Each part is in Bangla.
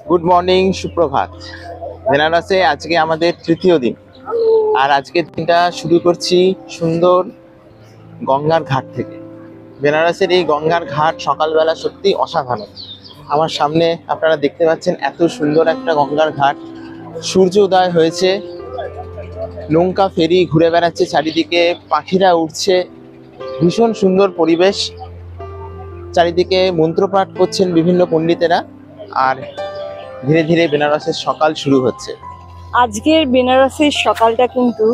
গুড মর্নিং, সুপ্রভাত। বেনারসে আজকে আমাদের তৃতীয় দিন, আর আজকের দিনটা শুরু করছি সুন্দর গঙ্গার ঘাট থেকে। বেনারসের এই গঙ্গার ঘাট সকালবেলা সত্যি অসাধারণ। আমার সামনে আপনারা দেখতে পাচ্ছেন এত সুন্দর একটা গঙ্গার ঘাট। সূর্য উদয় হয়েছে, নৌকা ফেরি ঘুরে বেড়াচ্ছে চারিদিকে, পাখিরা উঠছে, ভীষণ সুন্দর পরিবেশ। চারিদিকে মন্ত্রপাঠ করছেন বিভিন্ন পণ্ডিতেরা, আর ধীরে ধীরে বেনারসের সকাল শুরু হচ্ছে। আজকের বেনারসের সকালটা কিন্তু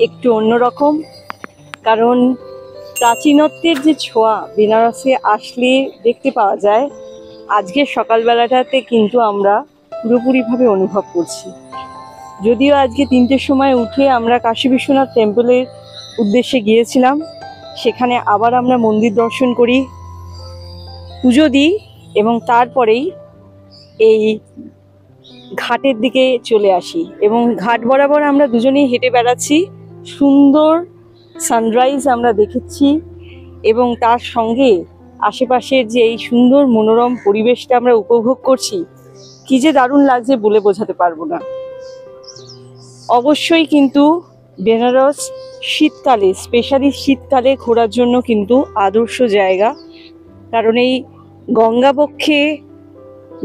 একটু অন্যরকম, কারণ প্রাচীনত্বের যে ছোঁয়া বেনারসে আসলে দেখতে পাওয়া যায়, আজকের সকালবেলাটাতে কিন্তু আমরা পুরোপুরিভাবে অনুভব করছি। যদিও আজকে 3টের সময় উঠে আমরা কাশী বিশ্বনাথ টেম্পলের উদ্দেশ্যে গিয়েছিলাম, সেখানে আবার আমরা মন্দির দর্শন করি, পুজো দিই এবং তারপরেই এই ঘাটের দিকে চলে আসি এবং ঘাট বরাবর আমরা দুজনেই হেঁটে বেড়াচ্ছি। সুন্দর সানরাইজ আমরা দেখেছি এবং তার সঙ্গে আশেপাশের যে এই সুন্দর মনোরম পরিবেশটা আমরা উপভোগ করছি, কি যে দারুণ লাগছে বলে বোঝাতে পারবো না। অবশ্যই কিন্তু বেনারস শীতকালে, স্পেশালি শীতকালে ঘোরার জন্য কিন্তু আদর্শ জায়গা, কারণ এই গঙ্গাবক্ষে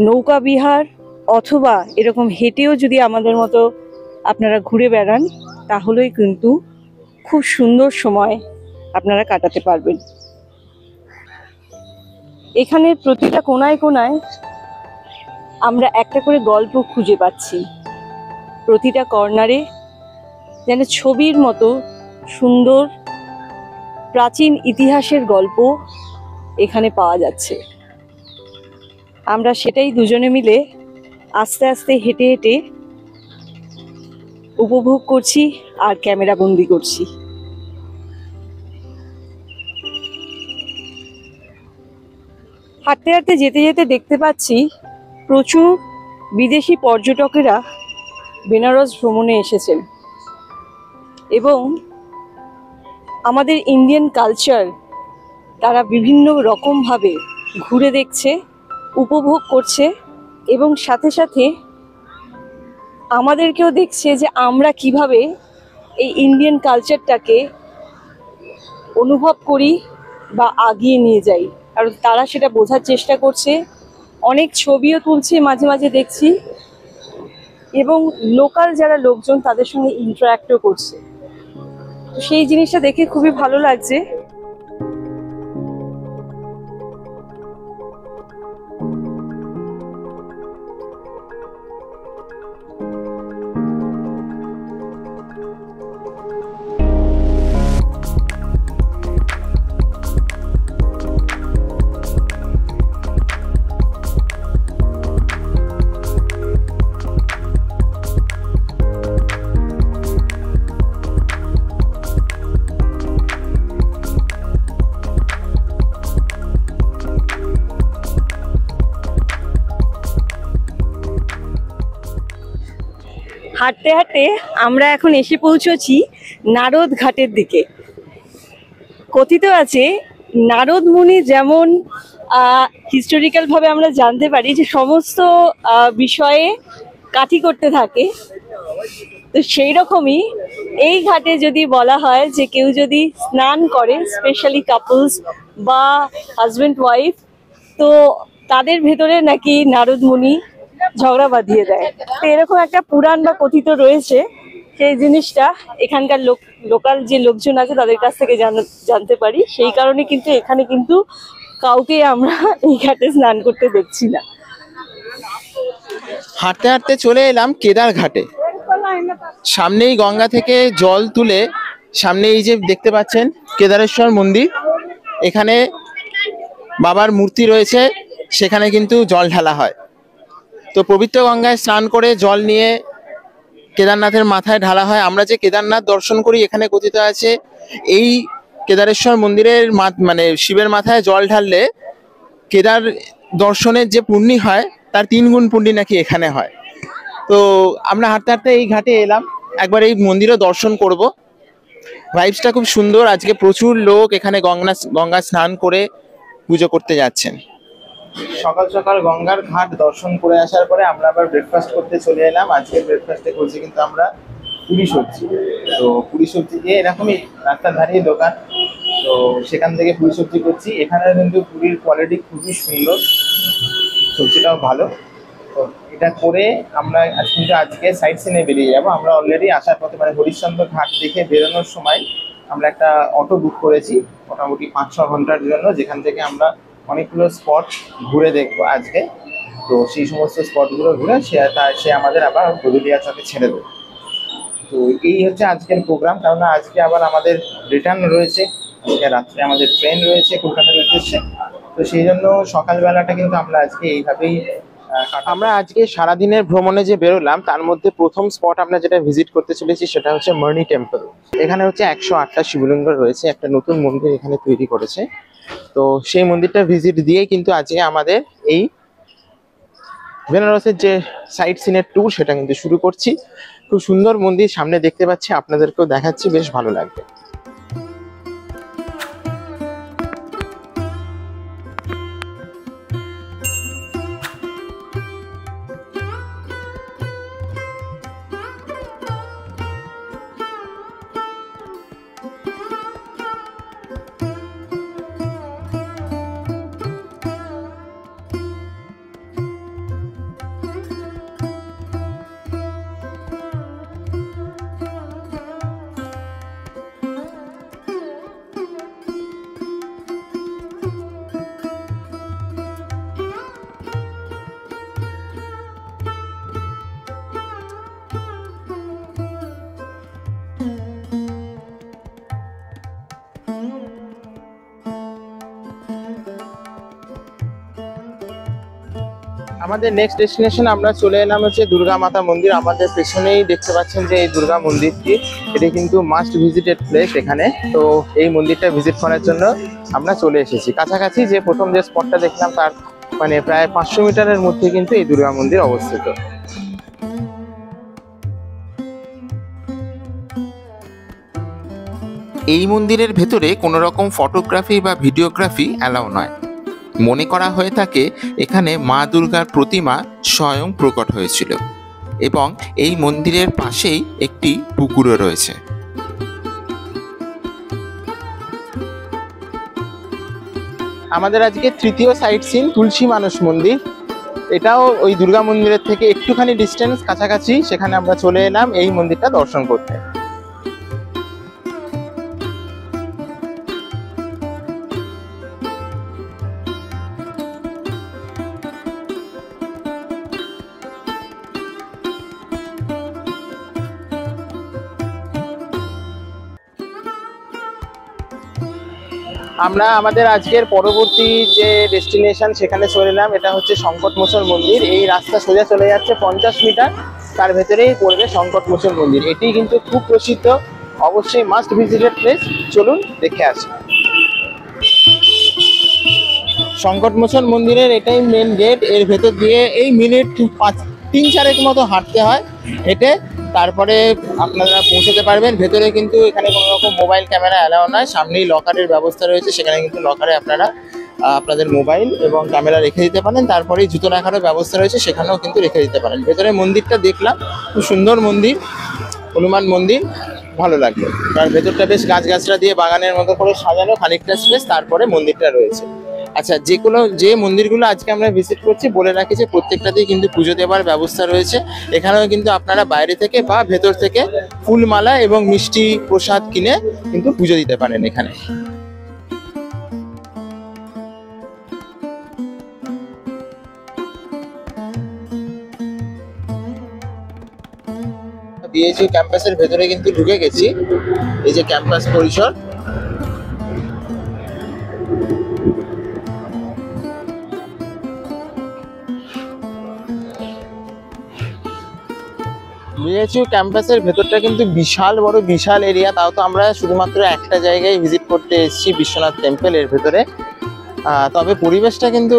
নৌকা বিহার অথবা এরকম হেঁটেও যদি আমাদের মতো আপনারা ঘুরে বেড়ান, তাহলেই কিন্তু খুব সুন্দর সময় আপনারা কাটাতে পারবেন। এখানে প্রতিটা কোনায় কোনায় আমরা একটা করে গল্প খুঁজে পাচ্ছি, প্রতিটা কর্নারে যেন ছবির মতো সুন্দর প্রাচীন ইতিহাসের গল্প এখানে পাওয়া যাচ্ছে। আমরা সেটাই দুজনে মিলে আস্তে আস্তে হেঁটে হেঁটে উপভোগ করছি আর ক্যামেরা বন্দি করছি। হাঁটতে হাঁটতে যেতে যেতে দেখতে পাচ্ছি প্রচুর বিদেশি পর্যটকেরা বেনারস ভ্রমণে এসেছেন এবং আমাদের ইন্ডিয়ান কালচার তারা বিভিন্ন রকমভাবে ঘুরে দেখছে, উপভোগ করছে এবং সাথে সাথে আমাদেরকেও দেখছে যে আমরা কিভাবে এই ইন্ডিয়ান কালচারটাকে অনুভব করি বা আগিয়ে নিয়ে যাই, কারণ তারা সেটা বোঝার চেষ্টা করছে। অনেক ছবিও তুলছে মাঝে মাঝে দেখছি, এবং লোকাল যারা লোকজন তাদের সঙ্গে ইন্টারাক্টও করছে। তো সেই জিনিসটা দেখে খুবই ভালো লাগছে। হাঁটতে হাঁটতে আমরা এখন এসে পৌঁছেছি নারদ ঘাটের দিকে। কথিত আছে নারদ মুনি যেমন হিস্টোরিক্যাল ভাবে আমরা জানতে পারি যে সমস্ত বিষয়ে কাঠি করতে থাকে, তো সেই রকমই এই ঘাটে যদি বলা হয় যে কেউ যদি স্নান করে, স্পেশালি কাপলস বা হাজব্যান্ড ওয়াইফ, তো তাদের ভেতরে নাকি নারদ মুনি ঝগড়া বাঁধিয়ে দেয়। তো এরকম একটা পুরাণ বা কথিত রয়েছে, সেই জিনিসটা এখানকার লোকাল যে লোকজন আছে তাদের কাছ থেকে জানতে পারি। সেই কারণে কিন্তু এখানে কিন্তু কাউকে আমরা এই ঘাটে স্নান করতে দেখছি না। হাঁটতে হাঁটতে চলে এলাম কেদার ঘাটে। সামনেই গঙ্গা থেকে জল তুলে সামনে এই যে দেখতে পাচ্ছেন কেদারেশ্বর মন্দির, এখানে বাবার মূর্তি রয়েছে, সেখানে কিন্তু জল ঢালা হয়। তো পবিত্র গঙ্গায় স্নান করে জল নিয়ে কেদারনাথের মাথায় ঢালা হয়। আমরা যে কেদারনাথ দর্শন করি, এখানে কথিত আছে এই কেদারেশ্বর মন্দিরের মানে শিবের মাথায় জল ঢাললে কেদার দর্শনের যে পুণ্যি হয় তার 3 গুণ পুণ্যি নাকি এখানে হয়। তো আমরা হাঁটতে হাঁটতে এই ঘাটে এলাম, একবার এই মন্দিরও দর্শন করব। ভাইবসটা খুব সুন্দর। আজকে প্রচুর লোক এখানে গঙ্গা স্নান করে পুজো করতে যাচ্ছেন। সকাল সকাল গঙ্গার ঘাট দর্শন করে আসার পরে আমরা আবার ব্রেকফাস্ট করতে চলে এলাম। আজকের ব্রেকফাস্টে করছি কিন্তু আমরা পুরি সবজি। তো পুরি সবজি দিয়ে এরকমই রাস্তার ধারেই দোকান, তো সেখান থেকে পুরি সবজি করছি। এখানে কিন্তু পুরির কোয়ালিটি খুবই সুন্দর, সবজিটাও ভালো। তো এটা করে আমরা কিন্তু আজকে সাইট সিনে বেরিয়ে যাবো। আমরা অলরেডি আসার পথে মানে হরিশ্চন্দ্র ঘাট দেখে বেরোনোর সময় আমরা একটা অটো বুক করেছি মোটামুটি 5-6 ঘন্টার জন্য, যেখান থেকে আমরা অনেকগুলো স্পট ঘুরে দেখবো আজকে। তো সেই সমস্ত স্পটগুলো ঘুরে সে আমাদের আবার গদুলিয়া চকে ছেড়ে দেবে। তো এই হচ্ছে আজকের প্রোগ্রাম, কারণ আজকে আবার আমাদের রিটার্ন রয়েছে, আজকে রাত্রে আমাদের ট্রেন রয়েছে কলকাতার উদ্দেশ্যে। তো সেই জন্য সকালবেলাটা কিন্তু আমরা আজকে এইভাবেই আমরা আজকে সারাদিনের ভ্রমণে যে বেরোলাম তার মধ্যে প্রথম স্পট আমরা যেটা ভিজিট করতে চলেছি সেটা হচ্ছে মার্নি টেম্পল। এখানে হচ্ছে 108টা শিবলিঙ্গ রয়েছে, একটা নতুন মন্দির এখানে তৈরি করেছে। তো সেই মন্দিরটা ভিজিট দিয়ে কিন্তু আজকে আমাদের এই বেনারসের যে সাইট সিনের ট্যুর সেটা কিন্তু শুরু করছি। খুব সুন্দর মন্দির সামনে দেখতে পাচ্ছি, আপনাদেরকেও দেখাচ্ছি, বেশ ভালো লাগবে। আমাদের নেক্সট ডেস্টিনেশন আমরা চলে এলাম হচ্ছে দুর্গা মাতা মন্দির। আমাদের পেছনেই দেখতে পাচ্ছেন যে এই দুর্গা মন্দিরটি, এটি কিন্তু মাস্ট ভিজিটেড প্লেস এখানে। তো এই মন্দিরটা ভিজিট করার জন্য আমরা চলে এসেছি। কাছাকাছি যে প্রথম যে স্পটটা দেখলাম তার মানে প্রায় 500 মিটারের মধ্যে কিন্তু এই দুর্গা মন্দির অবস্থিত। এই মন্দিরের ভেতরে কোনো রকম ফটোগ্রাফি বা ভিডিওগ্রাফি অ্যালাউ নয়। মনে করা হয়ে থাকে এখানে মা দুর্গার প্রতিমা স্বয়ং প্রকট হয়েছিল এবং এই মন্দিরের পাশেই একটি পুকুরও রয়েছে। আমাদের আজকে তৃতীয় সাইট সিন তুলসী মানস মন্দির। এটাও ওই দুর্গা মন্দিরের থেকে একটুখানি ডিস্টেন্স কাছাকাছি, সেখানে আমরা চলে এলাম এই মন্দিরটা দর্শন করতে। আমরা আমাদের আজকের পরবর্তী যে ডেস্টিনেশন সেখানে চলে এলাম, এটা হচ্ছে সংকটমোচন মন্দির। এই রাস্তা সোজা চলে যাচ্ছে 50 মিটার, তার ভেতরেই পড়বে সংকটমোচন মন্দির। এটি কিন্তু খুব প্রসিদ্ধ, অবশ্যই মাস্ট ভিজিটেড প্লেস। চলুন দেখে আসি। সংকটমোচন মন্দিরের এটাই মেন গেট। এর ভেতর দিয়ে এই মিনিট 3-4 মতো হাঁটতে হয় হেঁটে, তারপরে আপনারা পৌঁছতে পারবেন। ভেতরে কিন্তু এখানে কোনো রকম মোবাইল ক্যামেরা অ্যালাউ নয়। সামনেই লকারের ব্যবস্থা রয়েছে, সেখানে কিন্তু লকারে আপনারা আপনাদের মোবাইল এবং ক্যামেরা রেখে দিতে পারেন। তারপরে জুতো রাখারও ব্যবস্থা রয়েছে, সেখানেও কিন্তু রেখে দিতে পারেন। ভেতরে মন্দিরটা দেখলাম, খুব সুন্দর মন্দির, হনুমান মন্দির, ভালো লাগলো। কারণ ভেতরটা বেশ গাছগাছরা দিয়ে বাগানের মতো করে সাজানো, খানিকটা স্পেস, তারপরে মন্দিরটা রয়েছে। আচ্ছা, যে মন্দিরগুলো আজকে আমরা ভিজিট করছি বলে রাখি যে প্রত্যেকটাতেই কিন্তু পুজো দেওয়ার ব্যবস্থা রয়েছে। এখানেও কিন্তু আপনারা বাইরে থেকে বা ভেতর থেকে ফুলমালা এবং মিষ্টি প্রসাদ কিনে কিন্তু পুজো দিতে পারেন এখানে। বিএইচইউ ক্যাম্পাসের ভেতরে কিন্তু ঢুকে গেছি। এই যে ক্যাম্পাস পরিসর, বিএইচইউ ক্যাম্পাসের ভেতরটা কিন্তু বিশাল বড়, বিশাল এরিয়া। তাও তো আমরা শুধুমাত্র একটা জায়গায় ভিজিট করতে এসেছি, বিশ্বনাথ টেম্পলের ভেতরে। তবে পরিবেশটা কিন্তু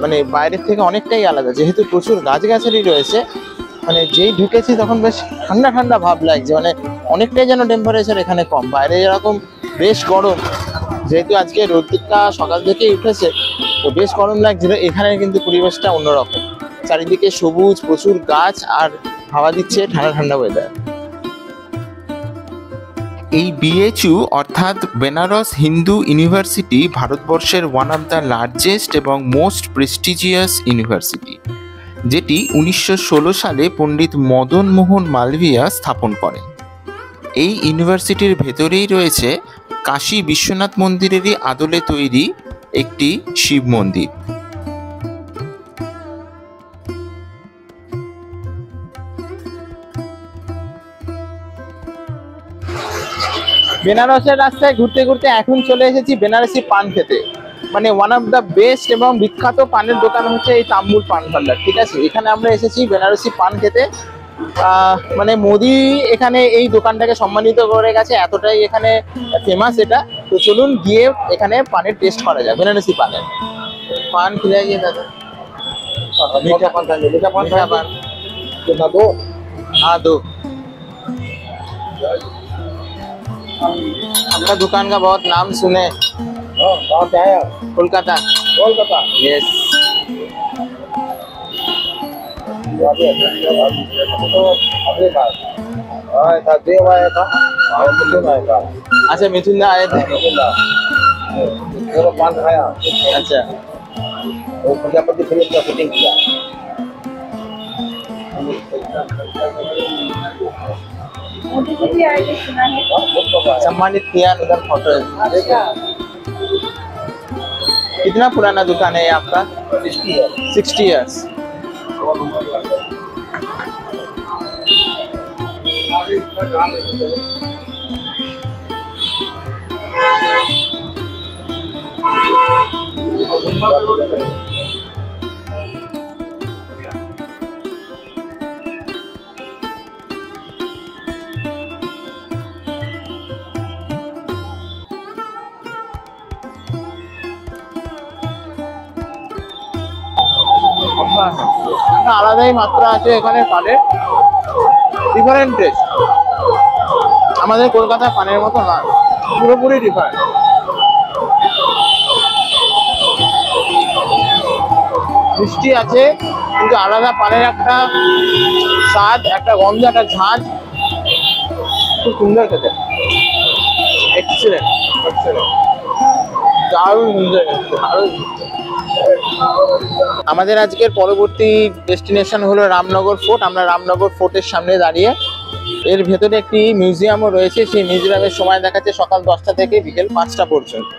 মানে বাইরের থেকে অনেকটাই আলাদা, যেহেতু প্রচুর গাছগাছালি রয়েছে। মানে যেই ঢুকেছি তখন বেশ ঠান্ডা ঠান্ডা ভাব লাগছে, মানে অনেকটাই যেন টেম্পারেচার এখানে কম। বাইরে যেরকম বেশ গরম, যেহেতু আজকে রোদটা সকাল থেকেই উঠেছে, তো বেশ গরম লাগছিল। এখানে কিন্তু পরিবেশটা অন্যরকম, চারিদিকে সবুজ, প্রচুর গাছ, আর হাওয়া দিচ্ছে, ঠান্ডা ঠান্ডা ওয়েদার। এই বিএইচইউ অর্থাৎ বেনারস হিন্দু ইউনিভার্সিটি ভারতবর্ষের ওয়ান অফ দ্য লার্জেস্ট এবং মোস্ট প্রেস্টিজিয়াস ইউনিভার্সিটি, যেটি 1916 সালে পণ্ডিত মদন মোহন মালভিয়া স্থাপন করেন। এই ইউনিভার্সিটির ভেতরেই রয়েছে কাশী বিশ্বনাথ মন্দিরেরই আদলে তৈরি একটি শিব মন্দির। বেনারসের রাস্তায় ঘুরতে ঘুরতে এখন চলে এসেছি বেনারসি পান খেতে। মানে ওয়ান অফ দ্য বেস্ট এবং বিখ্যাত পানের দোকান হচ্ছে এই তাম্বুল পান ভান্ডার, ঠিক আছে। এখানে আমরা এসেছি বেনারসি পান খেতে। মানে মোদি এখানে এই দোকানটাকে সম্মানিত করে গেছে, এতটাই এখানে ফেমাস এটা। তো চলুন গিয়ে এখানে পানের টেস্ট করা যায়, বেনারসি পানের। পান খিলাইয়ে দাদা, मीठा पान खाएंगे, मीठा पान कितना दो? हाँ दो। आपका दुकान का बहुत नाम सुने। कहाँ से आए आप? कोलकाता। कोलकाता, यस। तो अपने पास आया था, देव आया था और मिथुन आया था। अच्छा, मिथुन आए थे। चलो पान खाया। अच्छा, वो प्रजापति फिल्म का शूटिंग किया। मोदी जी भी आए थे, सुना है। सम्मानित किया, उधर फोटो है। कितना पुराना दुकान है ये आपका? 60 ईयर्स। আলাদাই মাত্রা আছে এখানে পানের, ডিফারেন্ট টেস্ট। আমাদের কলকাতার পানের মতো না, পুরোপুরি ডিফারেন্ট। মিষ্টি আছে কিন্তু আলাদা পানের একটা স্বাদ, একটা গন্ধ, একটা ঝাঁঝ, খুব সুন্দর খেতে। এক্সেলেন্ট, এক্সেলেন্ট, দারুণ সুন্দর, দারুণ। আমাদের আজকের পরবর্তী ডেস্টিনেশন হলো রামনগর ফোর্ট। আমরা রামনগর ফোর্টের সামনে দাঁড়িয়ে। এর ভেতরে একটি মিউজিয়ামও রয়েছে। সেই মিউজিয়ামের সময় দেখাচ্ছে সকাল 10টা থেকে বিকেল 5টা পর্যন্ত।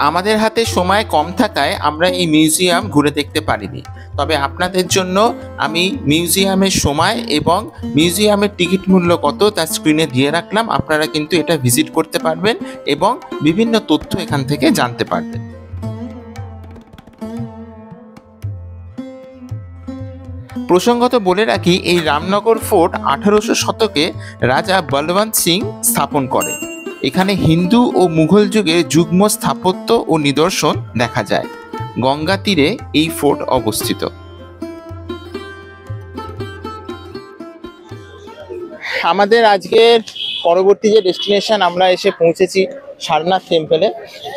আমাদের হাতে সময় কম থাকায় আমরা এই মিউজিয়াম ঘুরে দেখতে পারিনি, তবে আপনাদের জন্য আমি মিউজিয়ামের সময় এবং মিউজিয়ামের টিকিট মূল্য কত তা স্ক্রিনে দিয়ে রাখলাম। আপনারা কিন্তু এটা ভিজিট করতে পারবেন এবং বিভিন্ন তথ্য এখান থেকে জানতে পারবেন। প্রসঙ্গত বলে রাখি, এই রামনগর ফোর্ট 1800 শতকে রাজা বলবন্ত সিং স্থাপন করেন। এখানে হিন্দু ও মুঘল যুগের যুগ্ম স্থাপত্য ও নিদর্শন দেখা যায়। গঙ্গা তীরে এই ফোর্ট অবস্থিত। আমাদের আজকের পরবর্তী যে ডেস্টিনেশন, আমরা এসে পৌঁছেছি সারনাথ টেম্পলে।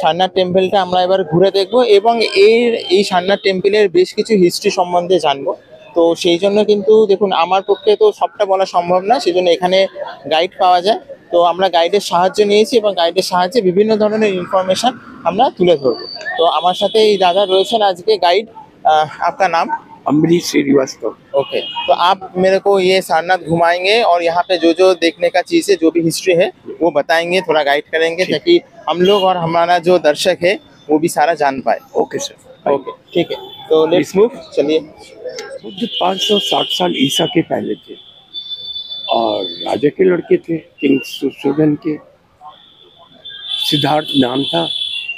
সারনাথ টেম্পলটা আমরা এবার ঘুরে দেখব এবং এই সারনাথ টেম্পলের বেশ কিছু হিস্ট্রি সম্বন্ধে জানবো। তো সেই জন্য কিন্তু দেখুন, আমার পক্ষে তো সবটা বলা সম্ভব না, সেই জন্য এখানে গাইড পাওয়া যায়। তো আমরা গাইডের সাহায্য নিয়েছি এবং গাইডের সাহায্যে বিভিন্ন ধরনের ইনফরমেশন আমরা তুলে ধরবো। তো আমার সাথে এই দাদা রয়েছেন আজকে গাইড। आपका नाम? अमरीश श्रीवास्तव। ओके, तो आप मेरे को ये सारनाथ घुमाएंगे और यहाँ पे जो जो देखने का चीज़ है, जो भी हिस्ट्री है वो बताएंगे, थोड़ा गाइड करेंगे, ताकि हम लोग और हमारा जो दर्शक है वो भी सारा जान पाए। Okay sir. ओके, ठीक है, तो लेट्स मूव, चलिए। बुद्ध 560 साल ईसा के पहले थे और राजा के लड़के थे, किंग सुशोधन के। सिद्धार्थ नाम था।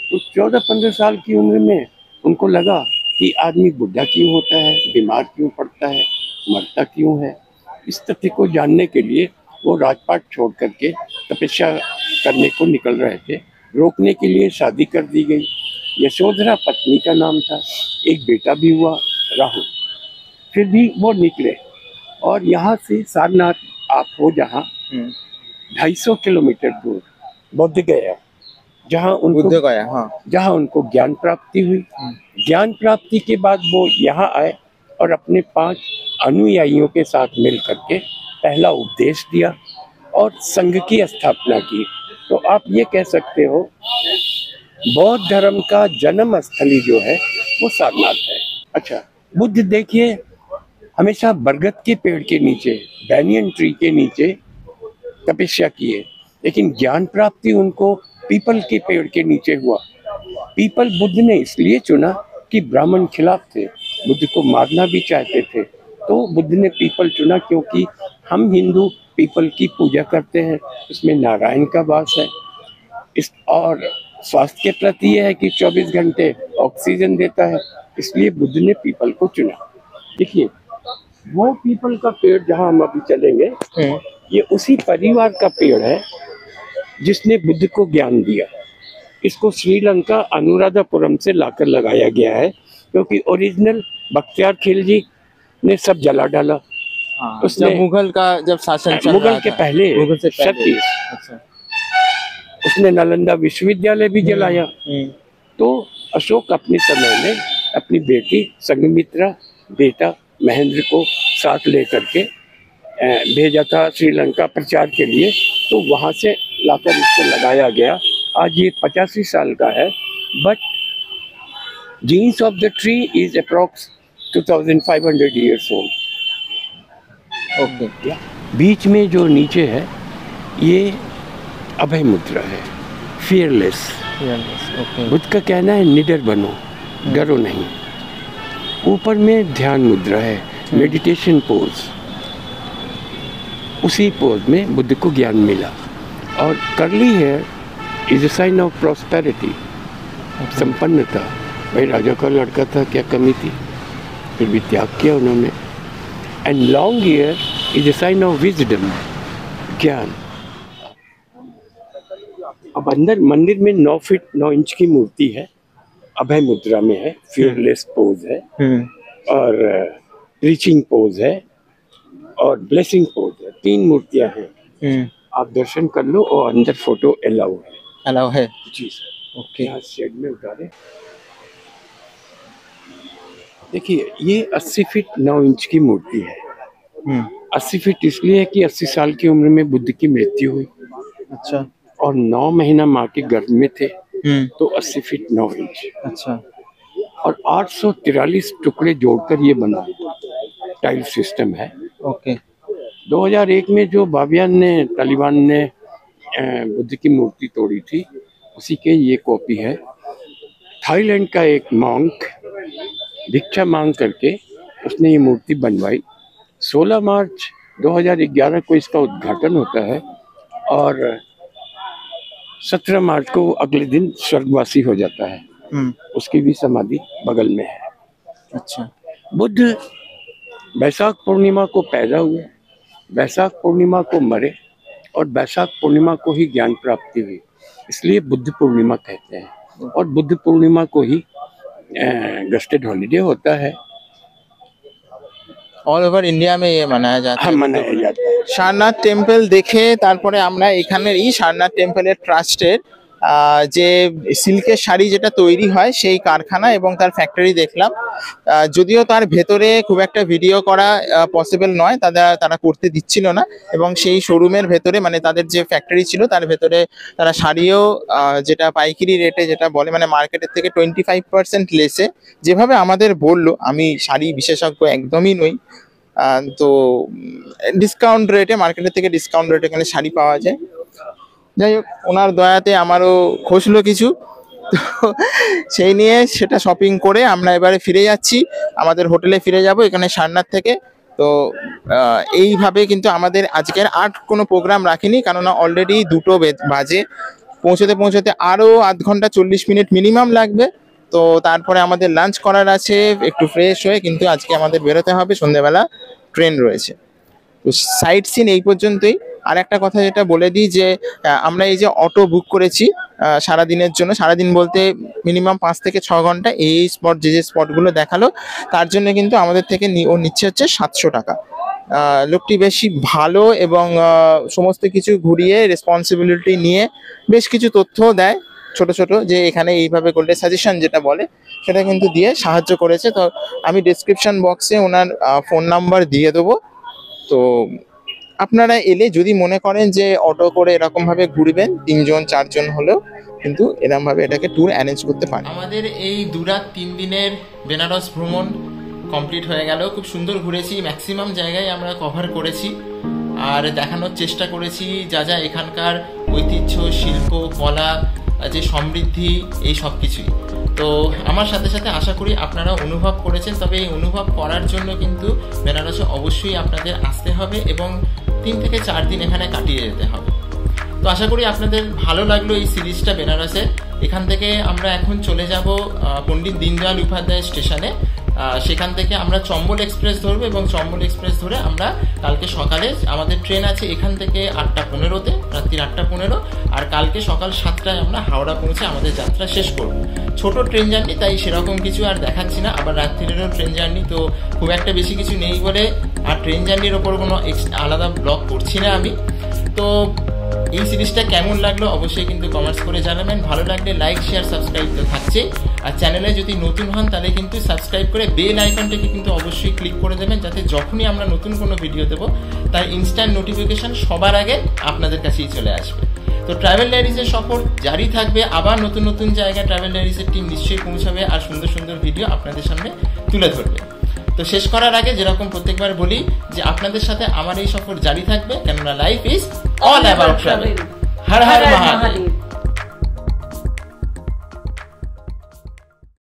तो 14-15 साल की उम्र में उनको लगा कि आदमी बुढ़ा क्यों होता है, बीमार क्यों पड़ता है, मरता क्यों है। इस तथ्य को जानने के लिए वो राजपाट छोड़ करके तपस्या करने को निकल रहे थे। रोकने के लिए शादी कर दी गई। यशोधरा पत्नी का नाम था। एक बेटा भी हुआ, राहुल। फिर भी वो निकले और यहाँ से सारनाथ आप हो जहाँ 250 किलोमीटर दूर बोध गया, जहाँ बुद्ध उनको गया, हाँ। जहाँ उनको ज्ञान प्राप्ति हुई। ज्ञान प्राप्ति के बाद वो यहाँ आए और अपने 5 अनुयायियों के साथ मिल करके पहला उपदेश दिया और संघ की स्थापना की। तो आप ये कह सकते हो बौद्ध धर्म का जन्म स्थली जो है वो सारनाथ है। अच्छा, बुद्ध देखिए हमेशा बरगद के पेड़ के नीचे, बैनियन ट्री के नीचे तपस्या किए, लेकिन ज्ञान प्राप्ति उनको पीपल के पेड़ के नीचे हुआ। पीपल बुद्ध ने इसलिए चुना कि ब्राह्मण खिलाफ थे, बुद्ध को मारना भी चाहते थे, तो बुद्ध ने पीपल चुना क्योंकि हम हिंदू पीपल की पूजा करते हैं, उसमें नारायण का वास है। इस और स्वास्थ्य के प्रति यह है कि 24 घंटे ऑक्सीजन देता है, इसलिए बुद्ध ने पीपल को चुना। देखिए वो पीपल का पेड़ जहाँ हम अभी चलेंगे, ये उसी परिवार का पेड़ है जिसने बुद्ध को ज्ञान दिया। इसको श्रीलंका अनुराधापुरम से लाकर लगाया गया है, क्योंकि ओरिजिनल बख्तियार खिलजी ने सब जला डाला। हाँ, उसने जब मुगल का जब शासन चल मुगल रहा के था, पहले मुगल से पहले। 36 अच्छा। उसने नालंदा विश्वविद्यालय भी जलाया। तो अशोक अपने समय में अपनी बेटी संघमित्रा, बेटा महेंद्र को साथ लेकर के भेजा था श्रीलंका प्रचार के लिए, तो वहां से लाकर इसको लगाया गया। आज ये 85 साल का है, but genes of the tree is approx 2500 years old। Okay. बीच में जो नीचे है ये अभय मुद्रा है, फियरलेस। ओके। बुद्ध का कहना है निडर बनो, डरो नहीं। ऊपर में ध्यान मुद्रा है, मेडिटेशन पोज। उसी पोज में बुद्ध को ज्ञान मिला। और करली hair is a sign of prosperity, संपन्नता। भाई राजा का लड़का था, क्या कमी थी, फिर भी त्याग किया उन्होंने। And long hair is a sign of wisdom, ज्ञान। अब अंदर मंदिर में 9 फीट 9 इंच की मूर्ति है, अभय मुद्रा में है, फियरलेस पोज है, और रीचिंग पोज है, और ब्लेसिंग पोज है। 3 मूर्तियां हैं। आप दर्शन कर लो और अंदर फोटो अलाउ है। अलाउ है जी सर। ओके। यहाँ शेड में उतारे। देखिए ये 80 फीट 9 इंच की मूर्ति है। 80 फीट इसलिए है कि 80 साल की उम्र में बुद्ध की मृत्यु हुई। अच्छा। और 9 महीना माँ के गर्भ में थे, तो 80 फीट 9 इंच। अच्छा। और 843 टुकड़े जोड़कर ये बना टाइल सिस्टम है। ओके। 2001 में जो तालिबान ने बुद्ध की मूर्ति तोड़ी थी, उसी के ये कॉपी है। थाईलैंड का एक मॉन्क भिक्षा मांग करके उसने ये मूर्ति बनवाई। 16 मार्च 2011 को इसका उद्घाटन होता है और 17 मार्च को अगले दिन स्वर्गवासी हो जाता है। उसकी भी समाधि बगल में है। अच्छा। बुद्ध बैसाख पूर्णिमा को पैदा हुए, बैसाख पूर्णिमा को मरे, और बैसाख पूर्णिमा को ही ज्ञान प्राप्ति हुई, इसलिए बुद्ध पूर्णिमा कहते हैं। और बुद्ध पूर्णिमा को ही गस्टेड हॉलीडे होता है। অল ওভার ইন্ডিয়া में ये मनाया जाता है। मनाया जाता है। সারনাথ টেম্পল দেখে তারপরে আমরা এখানেরই সারনাথ টেম্পলের ট্রাস্টের যে সিল্কের শাড়ি যেটা তৈরি হয় সেই কারখানা এবং তার ফ্যাক্টরি দেখলাম। যদিও তার ভেতরে খুব একটা ভিডিও করা পসিবল নয়, তারা করতে দিচ্ছিল না, এবং সেই শোরুমের ভেতরে মানে তাদের যে ফ্যাক্টরি ছিল তার ভেতরে তারা শাড়িও যেটা পাইকারি রেটে যেটা বলে মানে মার্কেটের থেকে 25% লেসে যেভাবে আমাদের বললো, আমি শাড়ি বিশেষজ্ঞ একদমই নই, তো ডিসকাউন্ট রেটে মার্কেটের থেকে ডিসকাউন্ট রেটে এখানে শাড়ি পাওয়া যায়। যাই হোক, ওনার দয়াতে আমারও খসলো কিছু, তো সেই নিয়ে সেটা শপিং করে আমরা এবারে ফিরে যাচ্ছি, আমাদের হোটেলে ফিরে যাব এখানে সারনাথ থেকে। তো এইভাবে কিন্তু আমাদের আজকের আর কোনো প্রোগ্রাম রাখিনি, কেননা অলরেডি 2টো বাজে, পৌঁছতে আরও আধ ঘন্টা 40 মিনিট মিনিমাম লাগবে। তো তারপরে আমাদের লাঞ্চ করার আছে, একটু ফ্রেশ হয়ে কিন্তু আজকে আমাদের বেরোতে হবে, সন্ধ্যেবেলা ট্রেন রয়েছে। তো সাইট সিন এই পর্যন্তই। আর একটা কথা যেটা বলে দিই যে আমরা এই যে অটো বুক করেছি সারাদিনের জন্য, সারাদিন বলতে মিনিমাম 5 থেকে 6 ঘন্টা, এই স্পট যে স্পটগুলো দেখালো তার জন্য কিন্তু আমাদের থেকে ও নিচ্ছে হচ্ছে 700 টাকা। লোকটি বেশি ভালো এবং সমস্ত কিছু ঘুরিয়ে রেসপন্সিবিলিটি নিয়ে বেশ কিছু তথ্য দেয় ছোট ছোট, যে এখানে এইভাবে করলে সাজেশন যেটা বলে সেটা কিন্তু দিয়ে সাহায্য করেছে। তো আমি ডিসক্রিপশন বক্সে ওনার ফোন নাম্বার দিয়ে দেবো। তো আপনারা এলে যদি মনে করেন যে অটো করে এরকমভাবে ঘুরবেন 3 জন 4 জন হলেও কিন্তু এরকমভাবে এটাকে ট্যুর অ্যারেঞ্জ করতে পারেন। আমাদের এই 2 রাত 3 দিনের বেনারস ভ্রমণ কমপ্লিট হয়ে গেল। খুব সুন্দর ঘুরেছি, ম্যাক্সিমাম জায়গায় আমরা কভার করেছি আর দেখানোর চেষ্টা করেছি যা যা এখানকার ঐতিহ্য, শিল্প, কলা, যে সমৃদ্ধি, এই সব কিছুই। তো আমার সাথে সাথে আশা করি আপনারা অনুভব করেছেন। তবে এই অনুভব করার জন্য কিন্তু বেনারসে অবশ্যই আপনাদের আসতে হবে এবং 3 থেকে 4 দিন এখানে কাটিয়ে যেতে হবে। তো আশা করি আপনাদের ভালো লাগলো এই সিরিজটা বেনারসে। এখান থেকে আমরা এখন চলে যাব পণ্ডিত দীনদয়াল উপাধ্যায় স্টেশনে। সেখান থেকে আমরা চম্বল এক্সপ্রেস ধরবো এবং চম্বল এক্সপ্রেস ধরে আমরা কালকে সকালে, আমাদের ট্রেন আছে এখান থেকে 8:15-তে, রাত্রি 8:15, আর কালকে সকাল 7টায় আমরা হাওড়া পৌঁছে আমাদের যাত্রা শেষ করব। ছোট ট্রেন জার্নি, তাই সেরকম কিছু আর দেখাচ্ছি না। আবার রাত্রিরেরও ট্রেন জার্নি, তো খুব একটা বেশি কিছু নেই বলে আর ট্রেন জার্নির ওপর কোনো আলাদা ব্লগ করছি না আমি। তো এই সিরিজটা কেমন লাগলো অবশ্যই কিন্তু কমেন্টস করে জানাবেন। ভালো লাগলে লাইক, শেয়ার, সাবস্ক্রাইব তো থাকছে। আর চ্যানেলে যদি নতুন হন তাহলে কিন্তু সাবস্ক্রাইব করে বেল আইকনটাকে কিন্তু অবশ্যই ক্লিক করে দেবেন, যাতে যখনই আমরা নতুন কোনো ভিডিও দেবো তার ইনস্ট্যান্ট নোটিফিকেশন সবার আগে আপনাদের কাছেই চলে আসবে। তো ট্রাভেল ডায়েরিজের সফর জারি থাকবে, আবার নতুন নতুন জায়গায় ট্রাভেল ডায়েরিজের টিম নিশ্চয়ই পৌঁছাবে আর সুন্দর সুন্দর ভিডিও আপনাদের সামনে তুলে ধরবে। তো শেষ করার আগে যেরকম প্রত্যেকবার বলি যে আপনাদের সাথে আমার এই সফর জারি থাকবে, কেননা life is all about travel. Har Har Mahadev.